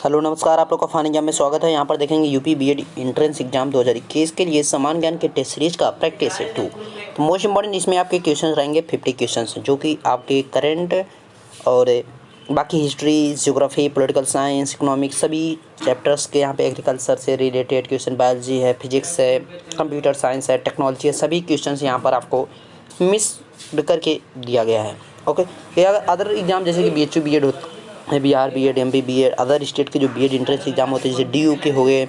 Hello नमस्कार, आप लोग का फान एग्जाम में स्वागत है। यहाँ पर देखेंगे यूपी बीएड एंट्रेंस एग्जाम 2021 के लिए समान ज्ञान के टेस्ट सीरीज का प्रैक्टिस है 2। तो मोस्ट इंपॉर्टेंट इसमें आपके क्वेश्चन रहेंगे 50 क्वेश्चन जो कि आपके करंट और बाकी history, geography, political science, economics सभी चैप्टर्स के यहाँ पे एग्रीकल्चर से रिलेटेड क्वेश्चन, बायोलॉजी है, फिजिक्स है, कंप्यूटर साइंस है, टेक्नोलॉजी है, सभी क्वेश्चन यहाँ पर आपको मिस करके दिया गया है। ओके, ये अदर एग्जाम जैसे कि BHU बीएड होता है, Bihar B Ed, MP B Ed, other state के जो बीएड एंट्रेंस एग्जाम होते हैं जैसे DU के हो गए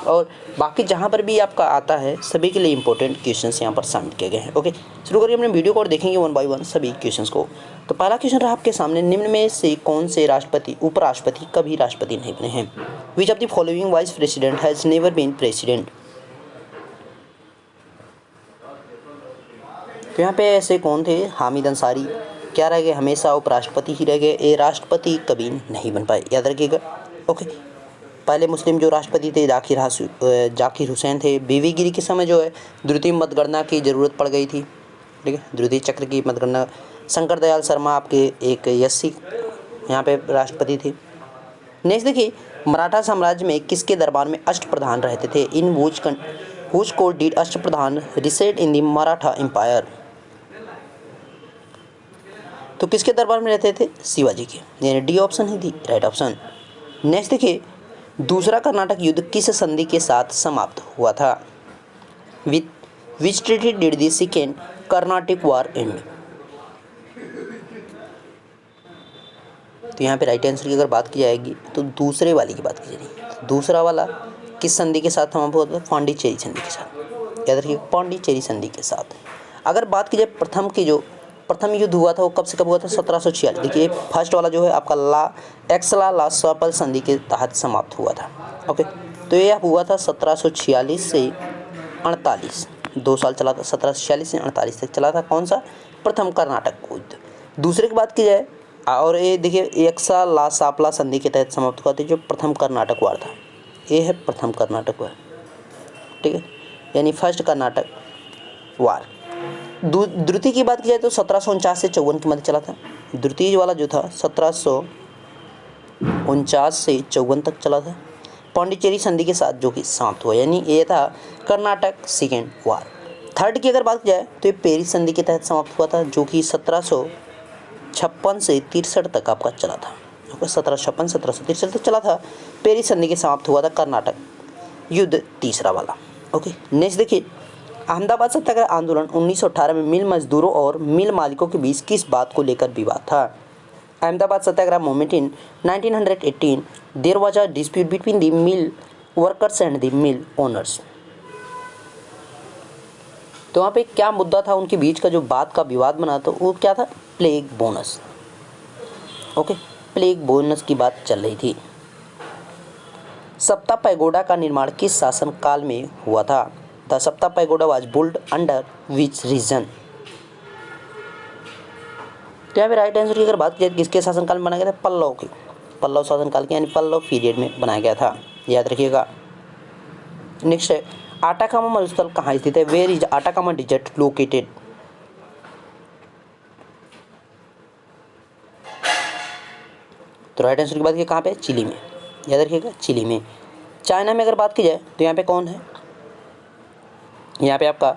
और बाकी जहाँ पर भी आपका आता है सभी के लिए इंपॉर्टेंट क्वेश्चंस यहाँ पर शामिल किए गए हैं। ओके, शुरू करिए अपने वीडियो को और देखेंगे 1 बाय 1 सभी क्वेश्चंस को। तो पहला क्वेश्चन रहा आपके सामने, निम्न में से कौन से राष्ट्रपति उपराष्ट्रपति कभी राष्ट्रपति नहीं बने हैं? Which of the following vice president has never been president? तो यहाँ पे ऐसे कौन थे? हामिद अंसारी क्या रह गए? हमेशा उपराष्ट्रपति ही रह गए, ये राष्ट्रपति कभी नहीं बन पाए, याद रखिएगा। ओके, पहले मुस्लिम जो राष्ट्रपति थे जाकिर हुसैन थे। बीवी गिरी के समय जो है द्वितीय मतगणना की ज़रूरत पड़ गई थी, ठीक है, द्वितीय चक्र की मतगणना। शंकर दयाल शर्मा आपके एक यस्सी यहाँ पे राष्ट्रपति थे। नेक्स्ट देखिए, मराठा साम्राज्य में किसके दरबार में अष्टप्रधान रहते थे? In which court did Ashtapradhan reside in the Maratha empire? तो किसके दरबार में रहते थे? शिवाजी के, यानी डी ऑप्शन ही थी राइट ऑप्शन। नेक्स्ट देखिए, दूसरा कर्नाटक युद्ध किस संधि के साथ समाप्त हुआ था? Which treaty did the second Carnatic war end? तो यहाँ पे राइट आंसर की अगर बात की जाएगी तो दूसरे वाली की बात की जाएगी। दूसरा वाला किस संधि के साथ समाप्त हुआ था? पांडिचेरी संधि के साथ, याद रखिए, पांडिचेरी संधि के साथ। अगर बात की जाए प्रथम युद्ध हुआ था वो कब से कब हुआ था? 1746। देखिए फर्स्ट वाला जो है आपका ला स्वपल संधि के तहत समाप्त हुआ था। ओके, तो ये हुआ था 1746 से 48, 2 साल चला था। 1746 से 48 तक चला था। कौन सा? प्रथम कर्नाटक युद्ध। दूसरे की बात की जाए और ये देखिए ला सापला संधि के तहत समाप्त हुआ था, जो प्रथम कर्नाटक वार था। ये है प्रथम कर्नाटक वार, ठीक है, यानी फर्स्ट कर्नाटक वार। द्वितीय की बात की जाए तो 1749 से 54 के मध्य चला था। द्वितीय वाला जो था 1749 से 54 तक चला था, पांडिचेरी संधि के साथ जो कि समाप्त हुआ, यानी ये था कर्नाटक सेकेंड वार। थर्ड की अगर बात की जाए तो ये पेरिस संधि के तहत समाप्त हुआ था, जो कि 1756 से 63 तक आपका चला था। 1756 1763 तक चला था। पेरिस संधि के समाप्त हुआ था कर्नाटक युद्ध तीसरा वाला। ओके, नेक्स्ट देखिए, अहमदाबाद सत्याग्रह आंदोलन 1918 में मिल मजदूरों और मिल मालिकों के बीच किस बात को लेकर विवाद था? Ahmedabad Satyagraha movement in 1918 there was a dispute between the mill workers and the mill owners. तो वहाँ पे क्या मुद्दा था उनके बीच का, जो बात का विवाद बना था वो क्या था? Plague bonus. Okay, plague bonus की बात चल रही थी। सप्ता पैगोडा का निर्माण किस शासन काल में हुआ था? द सप्ता pagoda was built under which region? तो यहाँ पे राइट आंसर की अगर बात की जाए किसके शासनकाल में बनाया गया था? पल्लव शासनकाल के, यानी पल्लव पीरियड में बनाया गया था, याद रखिएगा। नेक्स्ट है, आटाकामा मरुस्थल कहाँ स्थित है? Where is Atacama desert located? तो राइट आंसर की बात की कहाँ पे? चिली में, याद रखिएगा, चिली में। चाइना में अगर बात की जाए तो यहाँ पे कौन है? यहाँ पे आपका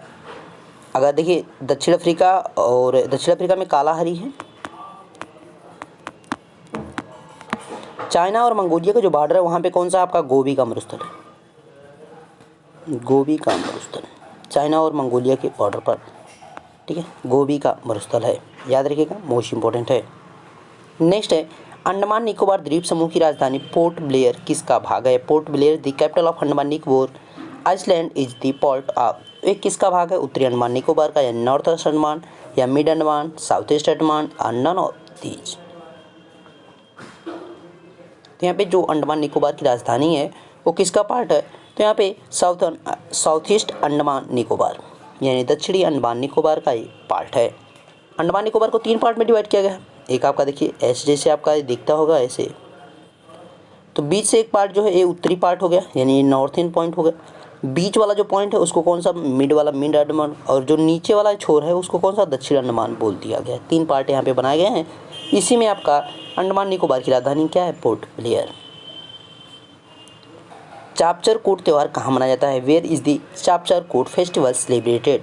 अगर देखिए दक्षिण अफ्रीका, और दक्षिण अफ्रीका में कालाहारी है। चाइना और मंगोलिया का जो बॉर्डर है वहाँ पे कौन सा आपका? गोबी का मरुस्थल है, गोबी का मरुस्थल, चाइना और मंगोलिया के बॉर्डर पर, ठीक है, गोबी का मरुस्थल है, याद रखिएगा, मोस्ट इंपॉर्टेंट है। नेक्स्ट है, अंडमान निकोबार द्वीप समूह की राजधानी पोर्ट ब्लेयर किसका भाग है? Port Blair the capital of Andaman Nicobar island is the port of, ये किसका भाग है? उत्तरी अंडमान निकोबार का, या नॉर्थ ईस्ट अंडमान, या mid Andaman, south east Andaman, और नन ऑफ दीज। तो यहाँ पे जो अंडमान निकोबार की राजधानी है वो किसका पार्ट है? तो यहाँ पे साउथ ईस्ट अंडमान निकोबार, यानी दक्षिणी अंडमान निकोबार का ये पार्ट है। अंडमान निकोबार को 3 पार्ट में डिवाइड किया गया है। एक आपका देखिए ऐसे जैसे आपका दिखता होगा ऐसे, तो बीच से एक पार्ट जो है ये उत्तरी पार्ट हो गया, यानी नॉर्थ ईस्ट पॉइंट हो गया। बीच वाला जो पॉइंट है उसको कौन सा? मिड वाला, मिड अंडमान, और जो नीचे वाला छोर है उसको कौन सा? दक्षिण अंडमान बोल दिया गया है। 3 पार्ट यहाँ पे बनाए गए हैं। इसी में आपका अंडमान निकोबार की राजधानी क्या है? पोर्ट ब्लेयर। चापचर कोट त्यौहार कहाँ मनाया जाता है? Where is the Chapchar Kut festival celebrated?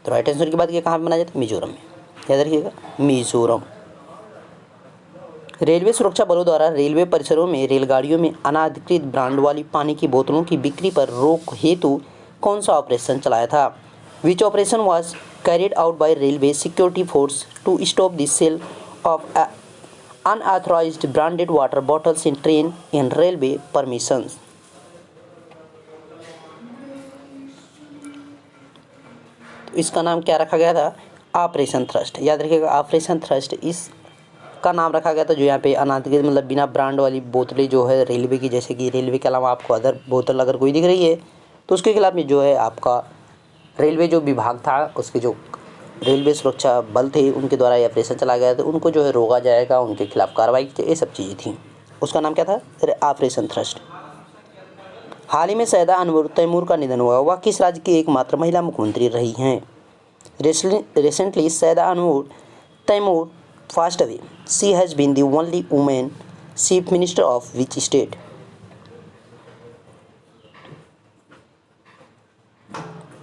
तो राइट आंसर की बात की कहाँ पे मनाया जाता है? मिजोरम में, याद रखिएगा, मिजोरम। रेलवे सुरक्षा बलों द्वारा रेलवे परिसरों में रेलगाड़ियों में अनाधिकृत ब्रांड वाली पानी की बोतलों की बिक्री पर रोक हेतु कौन सा ऑपरेशन चलाया था? Which operation was carried out by railway security force to stop the sale of unauthorised branded water bottles in train in railway permissions? तो इसका नाम क्या रखा गया था? ऑपरेशन थ्रस्ट, याद रखिएगा, ऑपरेशन थ्रस्ट इस का नाम रखा गया था, जो यहाँ पे अनाधिकृत मतलब बिना ब्रांड वाली बोतलें जो है रेलवे की, जैसे कि रेलवे के अलावा आपको अदर बोतल अगर कोई दिख रही है तो उसके खिलाफ में जो है आपका रेलवे जो विभाग था, उसके जो रेलवे सुरक्षा बल थे, उनके द्वारा ये ऑपरेशन चलाया गया था, उनको जो है रोका जाएगा, उनके खिलाफ कार्रवाई, ये सब चीज़ें थी। उसका नाम क्या था? Operation thrust. हाल ही में सैयदा अनवर तैमूर का निधन हुआ, वह किस राज्य की एकमात्र महिला मुख्यमंत्री रही हैं? Recently Syeda Anwara Taimur passed away. She has been the only woman chief minister of which state?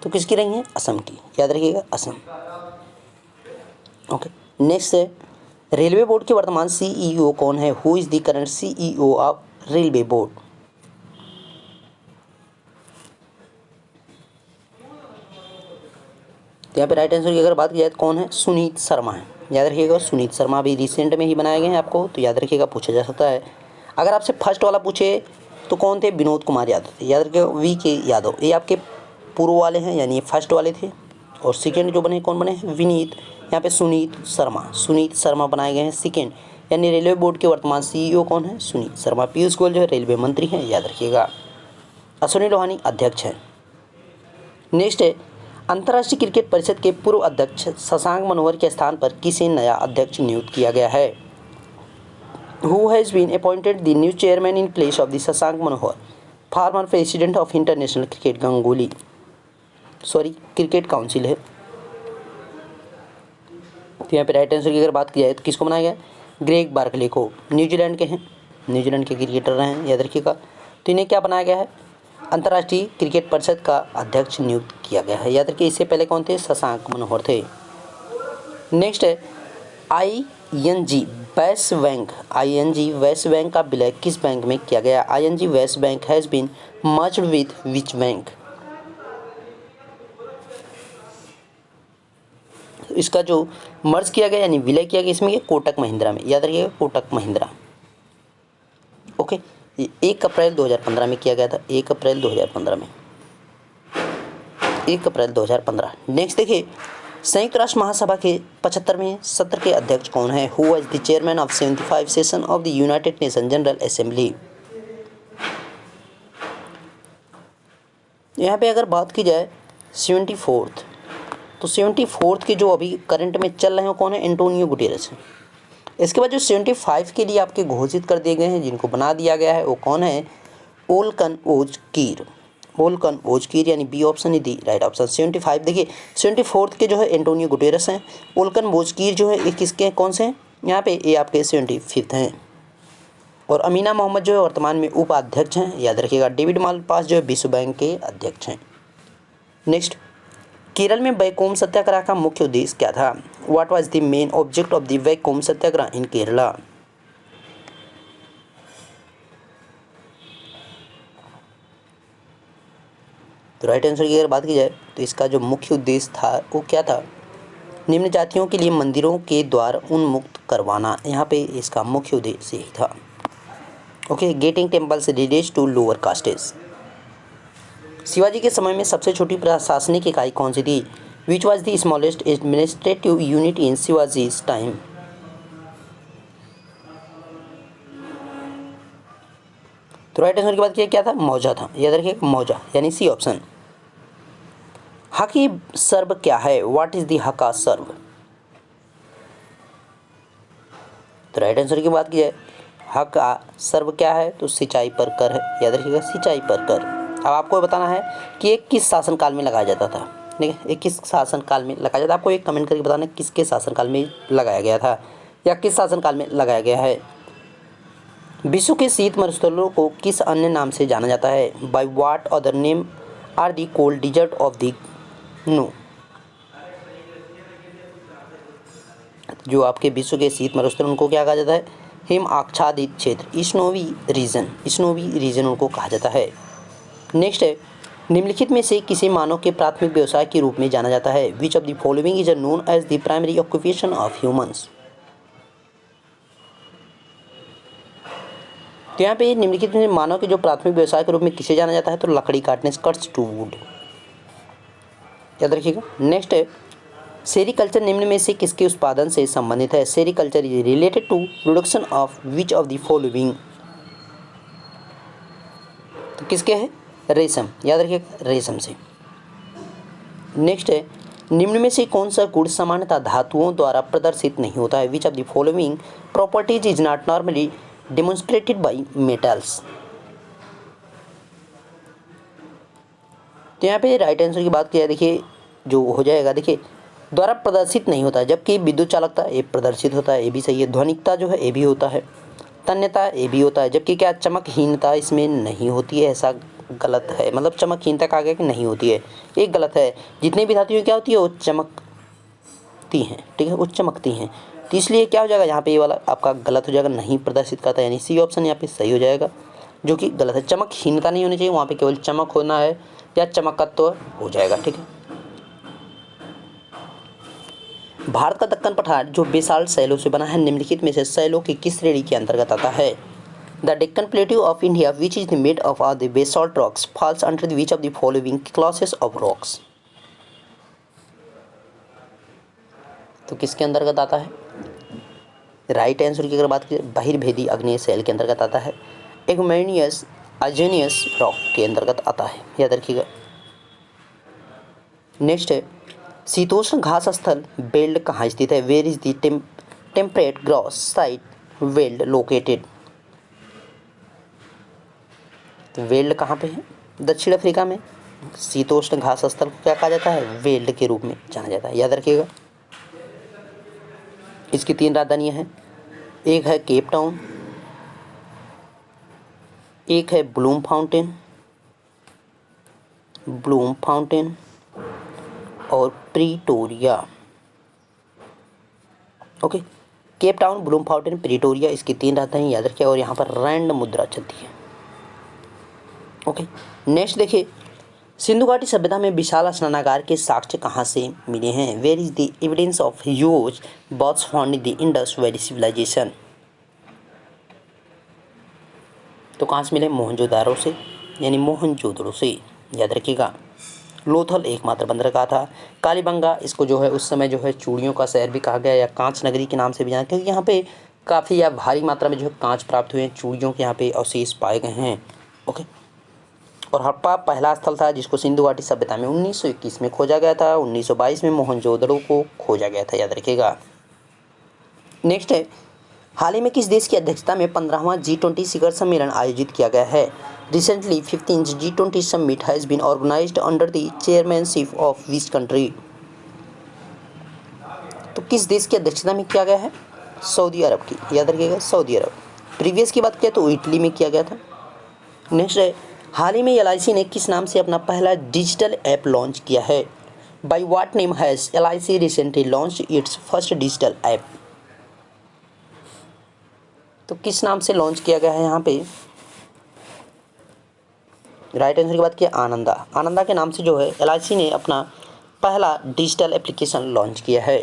तो किसकी रही है? असम की, याद रखिएगा, असम। ओके, नेक्स्ट है, रेलवे बोर्ड के वर्तमान सीईओ कौन है? Who is the current CEO of railway board? तो यहाँ पे राइट आंसर की अगर बात की जाए तो कौन है? सुनीत शर्मा है, याद रखिएगा, सुनीत शर्मा भी रिसेंट में ही बनाए गए हैं आपको, तो याद रखिएगा, पूछा जा सकता है। अगर आपसे फर्स्ट वाला पूछे तो कौन थे? विनोद कुमार यादव थे, याद रखिएगा, वी के यादव, ये आपके पूर्व वाले हैं, यानी ये फर्स्ट वाले थे। और सेकेंड जो बने कौन बने हैं? विनीत, यहाँ पे सुनीत शर्मा बनाए गए हैं सेकेंड, यानी रेलवे बोर्ड के वर्तमान सीईओ कौन है? सुनीत शर्मा। पीयूष गोयल जो है रेलवे मंत्री हैं, याद रखिएगा। अश्विनी लोहानी अध्यक्ष हैं। नेक्स्ट है, अंतर्राष्ट्रीय क्रिकेट परिषद के पूर्व अध्यक्ष शशांक मनोहर के स्थान पर किसे नया अध्यक्ष नियुक्त किया गया है? Who has been appointed the new chairman in place of the Shashank Manohar, former president of international cricket Ganguly, cricket council है। तो यहाँ पे राइट आंसर की अगर बात की जाए तो किसको बनाया गया? ग्रेग बार्कले को, न्यूजीलैंड के हैं, न्यूजीलैंड के क्रिकेटर रहे हैं, याद रखिएगा। तो इन्हें क्या बनाया गया है? अंतर्राष्ट्रीय क्रिकेट परिषद का अध्यक्ष नियुक्त किया गया है, याद रखिए। इससे पहले कौन थे? शशांक मनोहर थे। नेक्स्ट है, आईएनजी वैश्य बैंक का विलय किस बैंक में किया गया? ING Vysya bank has been merged with which bank? इसका जो मर्ज किया गया यानी विलय किया गया इसमें कोटक महिंद्रा में, याद रखिएगा, कोटक महिंद्रा। ओके, 1 अप्रैल 2015 में किया गया था, 1 अप्रैल 2015 में, 1 अप्रैल 2015। नेक्स्ट देखिए, संयुक्त राष्ट्र महासभा के 75वें सत्र के अध्यक्ष कौन है? Who was the chairman of 75 session of the United nation general assembly? यहाँ पे अगर बात की जाए 74th, तो 74th के जो अभी करंट में चल रहे हैं कौन है? एंटोनियो गुटेरेस है। इसके बाद जो 75 के लिए आपके घोषित कर दिए गए हैं, जिनको बना दिया गया है, वो कौन है? ओल्कन ओजकीर, यानी बी ऑप्शन ही दी राइट ऑप्शन। 75 देखिए, 74th के जो है एंटोनियो गुटेरेस हैं। ओल्कन ओजकीर जो है ये किसके कौन से हैं? यहाँ पे ये आपके 75th हैं। और अमीना मोहम्मद जो है वर्तमान में उपाध्यक्ष हैं, याद रखिएगा। डेविड मालपास जो है विश्व बैंक के अध्यक्ष हैं। नेक्स्ट, केरल में वैकोम सत्याग्रह का मुख्य उद्देश्य क्या था? What was the main object of the Vaikom Satyagraha in Kerala? तो राइट आंसर की अगर बात की जाए तो इसका जो मुख्य उद्देश्य था वो क्या था? निम्न जातियों के लिए मंदिरों के द्वार उन्मुक्त करवाना, यहाँ पे इसका मुख्य उद्देश्य यही था। Okay, getting temples release to lower castes. Shivaji के समय में सबसे छोटी प्रशासनिक इकाई कौन सी थी? Which was the smallest administrative unit in Shivaji's time? तो राइट आंसर की बात किया क्या था? मौजा था, याद रखिए, मौजा, यानी सी ऑप्शन। हकी सर्व क्या है? व्हाट इज द हका सर्व? तो राइट आंसर की बात की जाए हका सर्व क्या है? तो सिंचाई पर कर है, याद रखिएगा, सिंचाई पर कर। अब आपको बताना है कि ये किस शासनकाल में लगाया जाता था, ठीक है, ये किस शासनकाल में लगाया जाता था। आपको एक कमेंट करके बताना है किसके शासनकाल में लगाया गया था या किस शासनकाल में लगाया गया है। विश्व के शीत मरुस्थलों को किस अन्य नाम से जाना जाता है? By what other name are the cold desert of the known? जो आपके विश्व के शीत मरुस्थल उनको क्या कहा जाता है? हिम आच्छादित क्षेत्र, स्नोवी रीजन उनको कहा जाता है। नेक्स्ट है, निम्नलिखित में से किसे मानव के प्राथमिक व्यवसाय के रूप में जाना जाता है? Which of the following is known as the primary occupation of humans? तो यहाँ पे निम्नलिखित में मानव के जो प्राथमिक व्यवसाय के रूप में किसे जाना जाता है? तो लकड़ी काटने, कट्स टू वुड, याद रखिएगा। नेक्स्ट है, सेरीकल्चर निम्न में से किसके उत्पादन से संबंधित है? Sericulture is related to production of which of the following? तो किसके है? रेशम, याद रखिएगा, रेशम से। नेक्स्ट है, निम्न में से कौन सा गुण सामान्यतः धातुओं द्वारा प्रदर्शित नहीं होता है? Which of the following properties is not normally demonstrated by metals? तो यहाँ पे राइट आंसर की बात किया, देखिए जो हो जाएगा, देखिए द्वारा प्रदर्शित नहीं होता है, जबकि विद्युत चालकता ये प्रदर्शित होता है, ये भी सही है। ध्वनिकता जो है ये भी होता है, तन्यता ये भी होता है, जबकि क्या चमकहीनता इसमें नहीं होती है, ऐसा गलत है। मतलब चमकहीनता कहा गया कि नहीं होती है, एक गलत है। जितनी भी धातुएं क्या होती है वो चमकती हैं, ठीक है, वो चमकती हैं। तो इसलिए क्या हो जाएगा यहाँ पे, ये वाला आपका गलत हो जाएगा, नहीं प्रदर्शित करता, यानी सी ऑप्शन यहाँ पे सही हो जाएगा, जो कि गलत है। चमकहीनता नहीं होनी चाहिए, वहाँ पे केवल चमक होना है या चमकत्व हो जाएगा, ठीक है। भारत का दक्कन पठार जो बेसाल्ट शैलों से बना है, निम्नलिखित में से शैलों की किस श्रेणी के अंतर्गत आता है? The Deccan plateau of India which is made of the basalt rocks falls under which of the following classes of rocks? तो किसके अंतर्गत आता है? राइट आंसर की अगर बात करें, बहिर्भेदी आग्नेय शैल के अंतर्गत आता है। इग्नेयस अजनियस रॉक के अंतर्गत आता है, याद रखिएगा। नेक्स्ट है, शीतोष्ण घास स्थल बेल्ट कहाँ स्थित है? Where is the temperate grass site veld located? तो वेल्ड कहाँ पे है? दक्षिण अफ्रीका में। शीतोष्ण घास स्थल को क्या कहा जाता है? वेल्ड के रूप में जाना जाता है, याद रखिएगा। इसकी 3 राजधानियाँ हैं, एक है केप टाउन, एक है ब्लूम फाउंटेन और Pretoria. Okay, Cape Town, Bloemfontein, Pretoria, इसकी 3 राजधानी याद रखिए। और यहाँ पर रैंड मुद्रा चलती है। ओके, नेक्स्ट देखिए, सिंधु घाटी सभ्यता में विशाल स्नानागार के साक्ष्य कहाँ से मिले हैं? Where is the evidence of huge baths found in the Indus valley civilisation? तो कहाँ से मिले? मोहनजोदारो से, यानी मोहनजोदड़ो से, याद रखिएगा। लोथल एकमात्र बंदरगाह था। कालीबंगा, इसको जो है उस समय जो है चूड़ियों का शहर भी कहा गया या कांच नगरी के नाम से भी जाना, क्योंकि यहाँ पे काफ़ी या भारी मात्रा में जो है कांच प्राप्त हुए हैं, चूड़ियों के यहाँ पे अवशेष पाए गए हैं। ओके, और हड़प्पा पहला स्थल था जिसको सिंधु घाटी सभ्यता में 1921 में खोजा गया था। 1922 में मोहनजोदड़ो को खोजा गया था, याद रखिएगा। नेक्स्ट है, हाल ही में किस देश की अध्यक्षता में 15वां G20 शिखर सम्मेलन आयोजित किया गया है? Recently 15th G20 summit has been organised under the chairmanship of which country? तो किस देश की अध्यक्षता में किया गया है? सऊदी अरब की, याद रखिएगा, सऊदी अरब। प्रीवियस की बात किया तो इटली में किया गया था। नेक्स्ट है, हाल ही में LIC ने किस नाम से अपना पहला डिजिटल ऐप लॉन्च किया है? By what name has LIC recently launched it's first digital app? तो किस नाम से लॉन्च किया गया है यहाँ पे? राइट आंसर की बात किया, आनंदा के नाम से जो है LIC ने अपना पहला डिजिटल एप्लीकेशन लॉन्च किया है।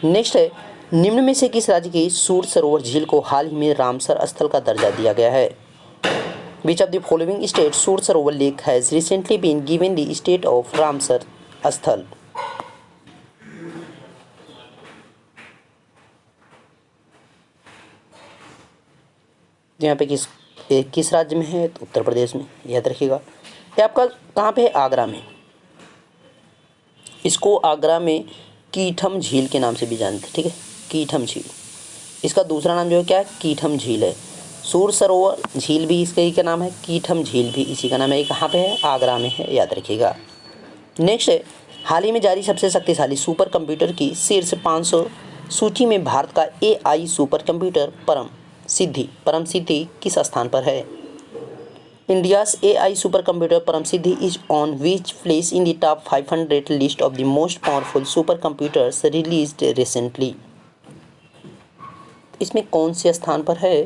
नेक्स्ट है, निम्न में से किस राज्य की सूर सरोवर झील को हाल ही में रामसर स्थल का दर्जा दिया गया है? Which of the following state Sur Sarovar lake has recently been given the state of Ramsar स्थल? यहाँ पे किस राज्य में है? तो उत्तर प्रदेश में, याद रखिएगा। ये आपका कहाँ पे है? आगरा में। इसको आगरा में कीठम झील के नाम से भी जानते हैं, ठीक है, कीठम झील। इसका दूसरा नाम जो है क्या है? कीठम झील है। सूर सरोवर झील भी इसका ही का नाम है, कीठम झील भी इसी का नाम है। ये कहाँ पे है? आगरा में है, याद रखिएगा। नेक्स्ट है, हाल ही में जारी सबसे शक्तिशाली सुपर कंप्यूटर की शीर्ष 500 सूची में भारत का AI सुपर कंप्यूटर परम सिद्धि परम सिद्धि किस स्थान पर है? India's AI supercomputer Param Siddhi is on which place in the top 500 list of the most powerful supercomputers released recently. इसमें कौन से स्थान पर है?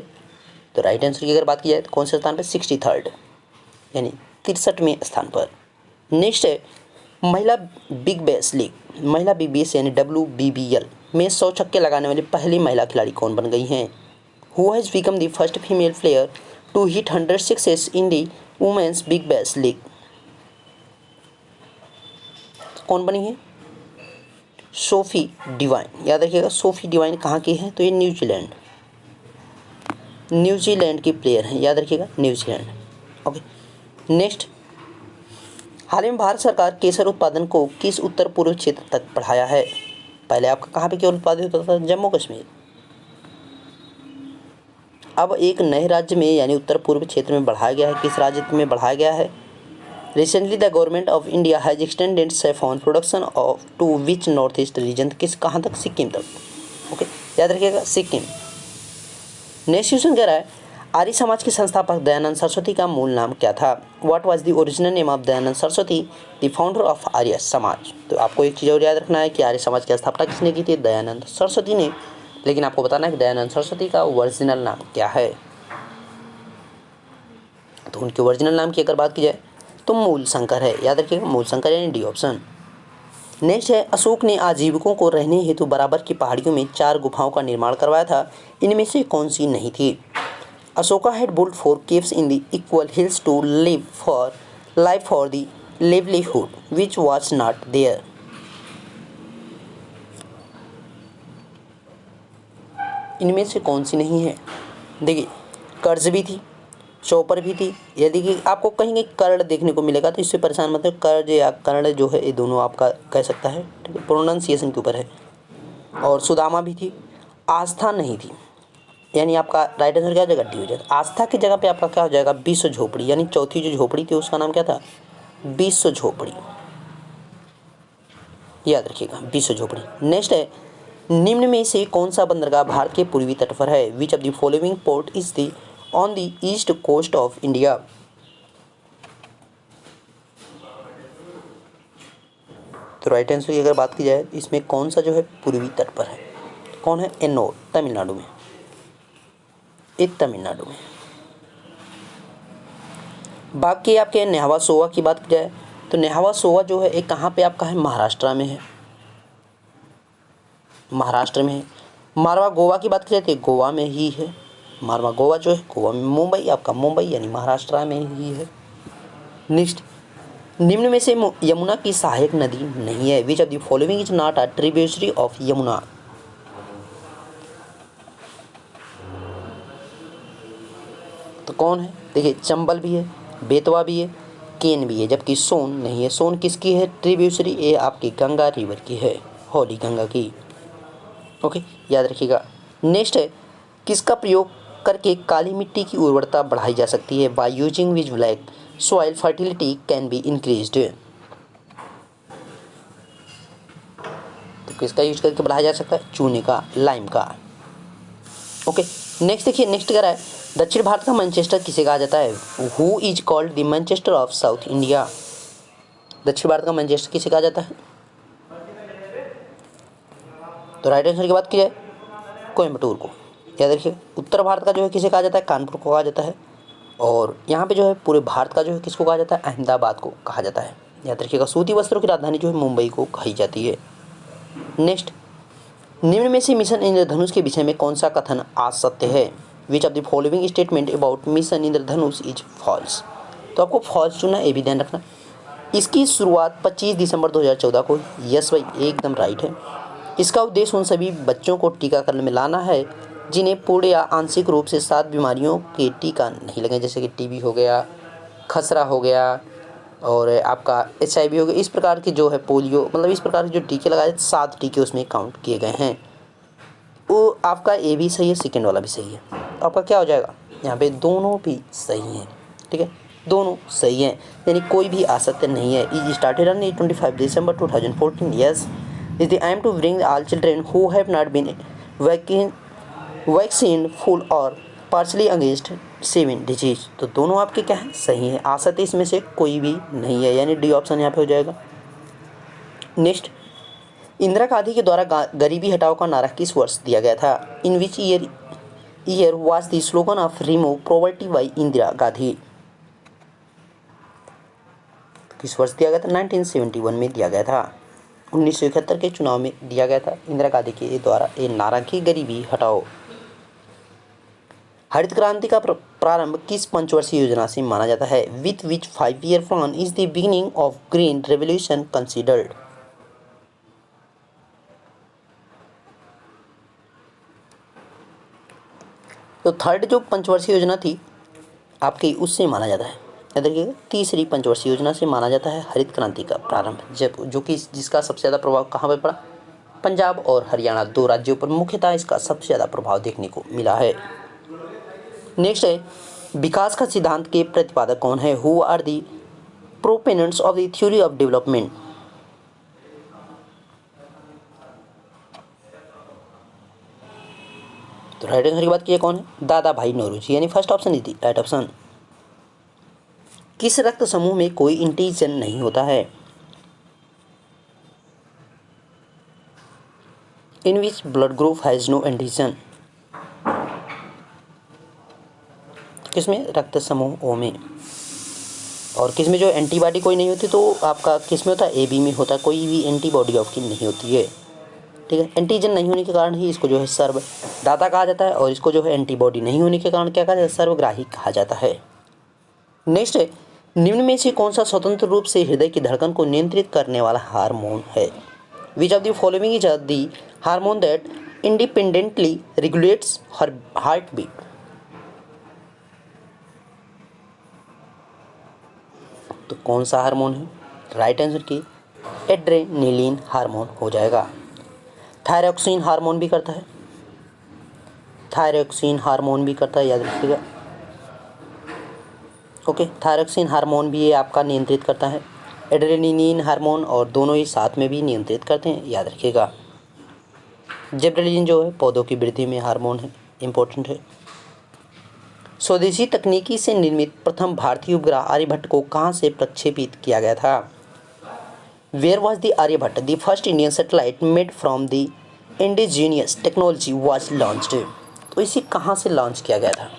तो राइट आंसर की अगर बात की जाए तो कौन से स्थान पर? 63rd यानी 63वें स्थान पर। नेक्स्ट है महिला बिग बैश लीग, महिला बिग बैश यानी WBBL में 100 छक्के लगाने वाली पहली महिला खिलाड़ी कौन बन गई हैं? Who has become the first female player to hit 100 sixes in the women's big bash league? कौन बनी है? Sophie Devine. याद रखिएगा सोफी डिवाइन कहाँ की है? तो ये न्यूजीलैंड की प्लेयर हैं, याद रखिएगा न्यूजीलैंड। ओके नेक्स्ट, हाल ही में भारत सरकार केसर उत्पादन को किस उत्तर पूर्व क्षेत्र तक बढ़ाया है? पहले आपका कहाँ पे केवल उत्पादित होता था? जम्मू कश्मीर। अब एक नए राज्य में यानी उत्तर पूर्व क्षेत्र में बढ़ाया गया है। किस राज्य में बढ़ाया गया है? Recently the government of India has extended saffron production of to which north east region, किस कहाँ तक? सिक्किम तक। ओके याद रखिएगा सिक्किम। नेक्स्ट क्वेश्चन कह रहा है आर्य समाज के संस्थापक दयानंद सरस्वती का मूल नाम क्या था? What was the original name of Dayanand Saraswati the founder of Arya Samaj? तो आपको एक चीज़ और याद रखना है कि आर्य समाज की स्थापना किसने की थी? दयानंद सरस्वती ने। लेकिन आपको बताना है कि दयानंद सरस्वती का ओरिजिनल नाम क्या है। तो उनके ओरिजिनल नाम की अगर बात की जाए तो मूल शंकर है, याद रखिएगा मूल शंकर यानी डी ऑप्शन। नेक्स्ट है अशोक ने आजीविकों को रहने हेतु बराबर की पहाड़ियों में 4 गुफाओं का निर्माण करवाया था, इनमें से कौन सी नहीं थी? Ashoka had built 4 caves in the equal hills to live for the livelihood which was not there. इनमें से कौन सी नहीं है? देखिए कर्ज भी थी, चौपर भी थी। यदि कि आपको कहीं कर्ण देखने को मिलेगा तो इससे परेशान मत हो, कर्ज या कर्ण जो है ये दोनों आपका कह सकता है, ठीक है, प्रोनाउंसिएशन के ऊपर है। और सुदामा भी थी। आस्था नहीं थी, यानी आपका राइट आंसर क्या हो जाएगा? डी हो जाएगा। आस्था की जगह पे आपका क्या हो जाएगा? विश्व झोपड़ी, यानी चौथी जो झोपड़ी थी उसका नाम क्या था? विश्व झोपड़ी, याद रखिएगा विश्व झोपड़ी। नेक्स्ट है निम्न में से कौन सा बंदरगाह भारत के पूर्वी तट पर है? Which of the following port is the on the east coast of India? तो राइट आंसर की अगर बात की जाए इसमें कौन सा जो है पूर्वी तट पर है? कौन है? एन्नोर, तमिलनाडु में। तमिलनाडु में। बाकी आपके न्यावा सोवा की बात की जाए तो न्यावा सोवा जो है एक कहाँ पे आपका है? महाराष्ट्र में है, महाराष्ट्र में है। मारवा गोवा की बात की जाए तो गोवा में ही है। मारवा गोवा जो है गोवा में। मुंबई आपका मुंबई यानी महाराष्ट्र में ही है। नेक्स्ट, निम्न में से यमुना की सहायक नदी नहीं है। Which of the following is not a tributary of Yamuna? तो कौन है? देखिए चंबल भी है, बेतवा भी है, केन भी है, जबकि सोन नहीं है। सोन किसकी है ट्रिब्यूटरी? ये आपकी गंगा रिवर की है, होली गंगा की। ओके याद रखिएगा। नेक्स्ट है किसका प्रयोग करके काली मिट्टी की उर्वरता बढ़ाई जा सकती है? By using which black soil fertility can be increased. तो किसका यूज करके बढ़ाया जा सकता है? चूने का, लाइम का। ओके नेक्स्ट देखिए, नेक्स्ट कह रहा है दक्षिण भारत का मैनचेस्टर किसे कहा जाता है? Who is called the Manchester of south India? दक्षिण भारत का मैनचेस्टर किसे कहा जाता है? तो राइट आंसर की बात की जाए कोयम्बटूर को, याद रखिए। उत्तर भारत का जो है किसे कहा जाता है? कानपुर को कहा जाता है। और यहाँ पे जो है पूरे भारत का जो है किसको कहा जाता है? अहमदाबाद को कहा जाता है, याद रखिएगा। सूती वस्त्रों की राजधानी जो है मुंबई को कही जाती है। नेक्स्ट, निम्न में से मिशन इंद्रधनुष के विषय में कौन सा कथन असत्य है? Which of the following statement about mission Indradhanush is false? तो आपको फॉल्स चुना, ये भी ध्यान रखना। इसकी शुरुआत 25 दिसंबर 2014 को। यस भाई एकदम राइट है। इसका उद्देश्य उन सभी बच्चों को टीकाकरण में लाना है जिन्हें पूर्ण या आंशिक रूप से 7 बीमारियों के टीका नहीं लगे, जैसे कि टीबी हो गया, खसरा हो गया और आपका HIV हो गया। इस प्रकार की जो है पोलियो, मतलब इस प्रकार के जो टीके लगाए 7 टीके उसमें काउंट किए गए हैं। वो आपका ए भी सही है, सेकेंड वाला भी सही है। तो आपका क्या हो जाएगा यहाँ पे? दोनों भी सही हैं, ठीक है, दोनों सही हैं, यानी कोई भी असत्य नहीं है। Is started on 25 December 2014। Yes is the aim to bring all children who have not been vaccine full और पार्शली अगेंस्ट 7 डिजीज। तो दोनों आपके क्या है, सही है। आसत इसमें से कोई भी नहीं है, यानी डी ऑप्शन यहाँ पे हो जाएगा। नेक्स्ट, इंदिरा गांधी के द्वारा गरीबी हटाओ का नारा किस वर्ष दिया गया था? In which year was the slogan of remove poverty by Indira Gandhi? किस वर्ष दिया गया था? 1971 में दिया गया था। 1971 के चुनाव में दिया गया था इंदिरा गांधी के द्वारा ये नारा की गरीबी हटाओ। हरित क्रांति का प्रारंभ किस पंचवर्षीय योजना से माना जाता है? With which 5-year plan is the beginning of green revolution considered? तो थर्ड जो पंचवर्षीय योजना थी आपकी, उससे माना जाता है। याद रखिएगा, तीसरी पंचवर्षीय योजना से माना जाता है हरित क्रांति का प्रारंभ, जब जो कि जिसका सबसे ज़्यादा प्रभाव कहाँ पर पड़ा? पंजाब और हरियाणा 2 राज्यों पर मुख्यतः इसका सबसे ज़्यादा प्रभाव देखने को मिला है। नेक्स्ट है, विकास का सिद्धांत के प्रतिपादक कौन है? Who are the proponents of the theory of development? तो राइट आंसर की बात की कौन है? दादा भाई नौरोजी, यानी first option is the right option. किस रक्त समूह में कोई इंटीजन नहीं होता है? In which blood group has no antigen? किसमें? रक्त समूह ओ में। और किसमें जो एंटीबॉडी कोई नहीं होती, तो आपका किसमें होता है? ए बी में होता है। कोई भी एंटीबॉडी आपकी नहीं होती है, ठीक है। एंटीजन नहीं होने के कारण ही इसको जो है सर्वदाता कहा जाता है, और इसको जो है एंटीबॉडी नहीं होने के कारण क्या कहा जाता है? सर्वग्राही कहा जाता है। नेक्स्ट है, निम्न में से कौन सा स्वतंत्र रूप से हृदय की धड़कन को नियंत्रित करने वाला हार्मोन है? Which of the following is the hormone that independently regulates heart beat? तो कौन सा हार्मोन है? राइट आंसर की एड्रेनलिन हार्मोन हो जाएगा। थायरॉक्सिन हार्मोन भी करता है, थायरॉक्सिन हार्मोन भी करता है, याद रखिएगा। ओके, थायरॉक्सिन हार्मोन भी ये आपका नियंत्रित करता है, एड्रेनलिन हार्मोन, और दोनों ही साथ में भी नियंत्रित करते हैं, याद रखिएगा। जिबरेलिन जो है पौधों की वृद्धि में हार्मोन है, इंपॉर्टेंट है। स्वदेशी तकनीकी से निर्मित प्रथम भारतीय उपग्रह आर्यभट्ट को कहाँ से प्रक्षेपित किया गया था? Where was the Aryabhata the first Indian satellite made from the indigenous technology was launched? तो इसे कहाँ से लॉन्च किया गया था?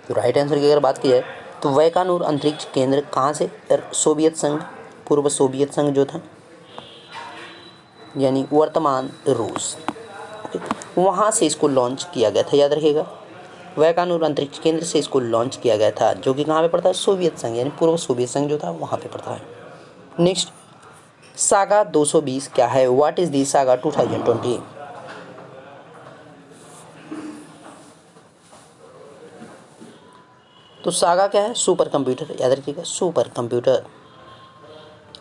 तो राइट आंसर की अगर बात की जाए तो वैकानूर अंतरिक्ष केंद्र कहाँ से? सोवियत संघ, पूर्व सोवियत संघ जो था, यानी वर्तमान रूस, वहाँ से इसको लॉन्च किया गया था, याद रखिएगा। वैकानूर अंतरिक्ष केंद्र से इसको लॉन्च किया गया था, जो कि कहाँ पे पड़ता है? सोवियत संघ, यानी पूर्व सोवियत संघ जो था वहाँ पे पड़ता है। नेक्स्ट, सागा 220 क्या है? What is the saga 2020? तो सागा क्या है? सुपर कंप्यूटर, याद रखिएगा, सुपर कंप्यूटर।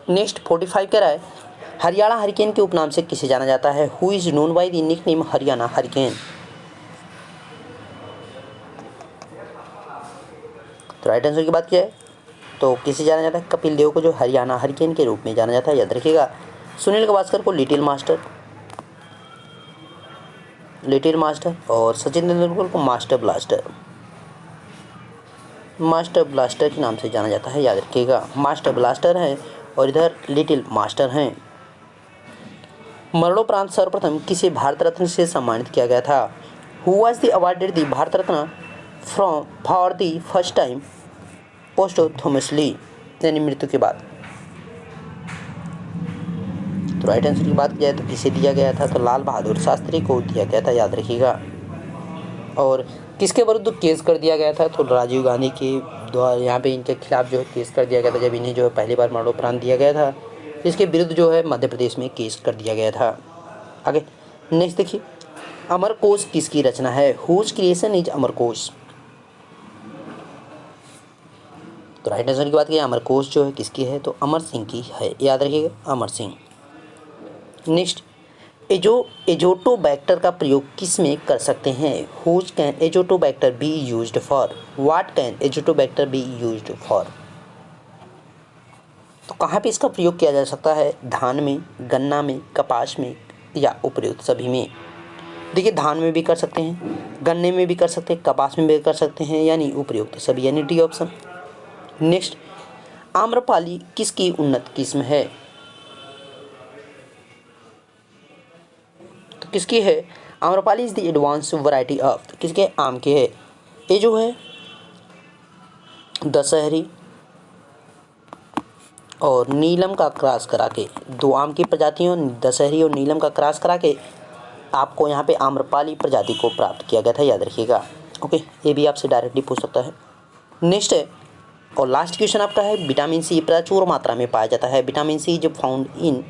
नेक्स्ट 45 कह रहा है, हरियाणा हरिकेन के उपनाम से किसे जाना जाता है? Who is known by the nickname Haryana hurricane? तो राइट आंसर की बात की जाए तो किसे जाना जाता है? कपिल देव को जो हरियाणा हरिकेन के रूप में जाना जाता है, याद रखिएगा। सुनील गावस्कर को लिटिल मास्टर, और सचिन तेंदुलकर को मास्टर ब्लास्टर के नाम से जाना जाता है, याद रखिएगा। मास्टर ब्लास्टर है और इधर लिटिल मास्टर हैं। मरणोपरांत सर्वप्रथम किसे भारत रत्न से सम्मानित किया गया था? Who was the awarded the Bharat Ratna for the first time posthumously, यानी मृत्यु के बाद? तो राइट आंसर की बात की जाए तो किसे दिया गया था? तो लाल बहादुर शास्त्री को दिया गया था, याद रखिएगा। और किसके विरुद्ध केस कर दिया गया था? तो राजीव गांधी के द्वारा यहाँ पे इनके खिलाफ जो है केस कर दिया गया था, जब इन्हें जो है पहली बार मरणोपरांत दिया गया था। इसके विरुद्ध जो है मध्य प्रदेश में केस कर दिया गया था। आगे नेक्स्ट देखिए, अमरकोश किसकी रचना है? Whose creation is Amarkosh? तो राइट आंसर की बात की अमरकोश जो है किसकी है? तो अमर सिंह की है, याद रखिएगा, अमर सिंह। नेक्स्ट, एजोटोबैक्टर का प्रयोग किस में कर सकते हैं? Whose can azotobacter be used for? What can azotobacter be used for? तो कहाँ पे इसका प्रयोग किया जा सकता है? धान में, गन्ना में, कपास में या उपयुक्त सभी में। देखिए धान में भी कर सकते हैं, गन्ने में भी कर सकते हैं, कपास में भी कर सकते हैं, यानी उपयुक्त सभी, यानी डी ऑप्शन। नेक्स्ट, आम्रपाली किसकी उन्नत किस्म है? तो किसकी है? Amrapali is the advance variety of, किसके? आम के है। ये जो है दशहरी और नीलम का क्रॉस करा के, दो आम की प्रजातियों दशहरी और नीलम का क्रॉस करा के आपको यहाँ पे आम्रपाली प्रजाति को प्राप्त किया गया था, याद रखिएगा। ओके, ये भी आपसे डायरेक्टली पूछ सकता है। नेक्स्ट है और लास्ट क्वेश्चन आपका है, विटामिन सी प्रचुर मात्रा में पाया जाता है। विटामिन सी जब फाउंड इन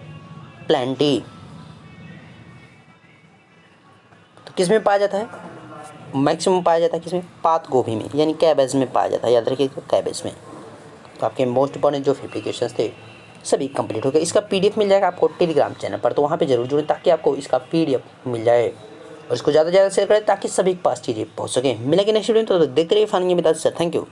प्लेंटी, तो किस में पाया जाता है? मैक्सिमम पाया जाता है किसमें? पात गोभी में, यानी कैबेज में पाया जाता है, याद रखिएगा कैबेज में। तो आपके मोस्ट इंपॉर्टेंट जो 50 क्वेश्चन थे सभी कंप्लीट हो गए। इसका पीडीएफ मिल जाएगा आपको टेलीग्राम चैनल पर, तो वहाँ पे जरूर जुड़ें ताकि आपको इसका पीडीएफ मिल जाए और इसको ज़्यादा से ज़्यादा शेयर करें ताकि सभी के पास चीज़ें पहुँच सकें। मिलेंगे नेक्स्ट वीडियो में, तो देखते रहिए fun game with sir. Thank you.